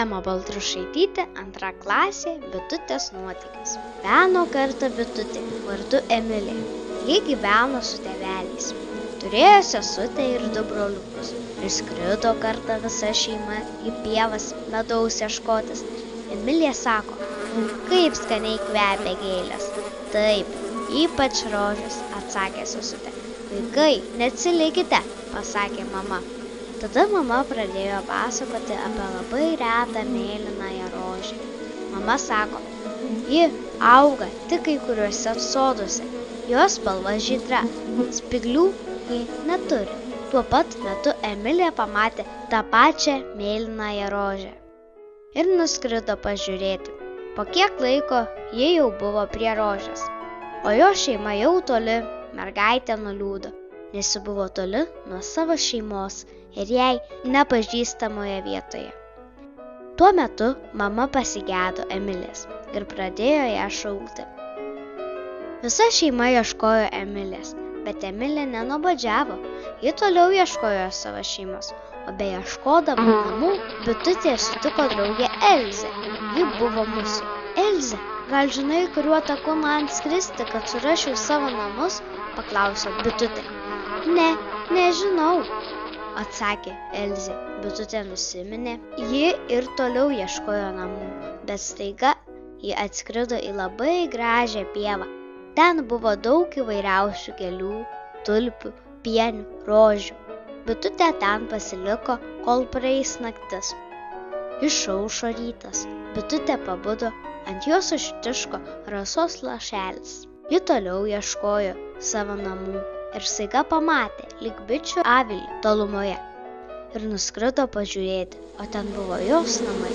Ema Baltrušaitytė, 2 klasė, bitutės nuotykis. Gyveno kartą bitutė vardu Emilė. Ji gyveno su tėveliais. Turėjo sesutę ir 2 broliukus. Išskrido kartą visa šeima į pievas medaus ieškotis. Emilija sako, kaip skaniai kvepia gėlės. Taip, ypač rožės, atsakė sesutė. Vaikai, neatsilikite, pasakė mama. Tada mama pradėjo pasakoti apie labai retą mėlynąją rožę. Mama sako, ji auga tik kai kuriuose soduose. Jos spalva žydra, spyglių ji neturi. Tuo pat metu Emilija pamatė tą pačią mėlynąją rožę ir nuskrido pažiūrėti. Po kiek laiko ji jau buvo prie rožės, o jo šeima jau toli. Mergaitė nuliūdo, nes ji buvo toli nuo savo šeimos ir jai nepažįstamoje vietoje. Tuo metu mama pasigedo Emilės ir pradėjo ją šaukti. Visa šeima ieškojo Emilės, bet Emilė nenuobodžiavo. Ji toliau ieškojo savo šeimos, o beieškodama namų, bitutė sutiko draugę Elzę. Ji buvo musių. Elze, gal žinai, kuriuo taku man skristi, kad surasčiau savo namus? Paklausė bitutė. Ne, nežinau, atsakė Elzė. Bitutė nusiminė. Ji ir toliau ieškojo namų, bet staiga ji atskrido į labai gražią pievą. Ten buvo daug įvairiausių gėlių, tulpių, pienių, rožių. Bitutė ten pasiliko, kol praeis naktis. Išaušo rytas. Bitutė pabudo, ant jos užtiško rasos lašelis. Ji toliau ieškojo savo namų ir staiga pamatė lyg bičių avilį tolumoje ir nuskrido pažiūrėti, o ten buvo jos namai.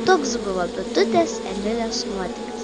Toks buvo bitutės Emilės nuotykis.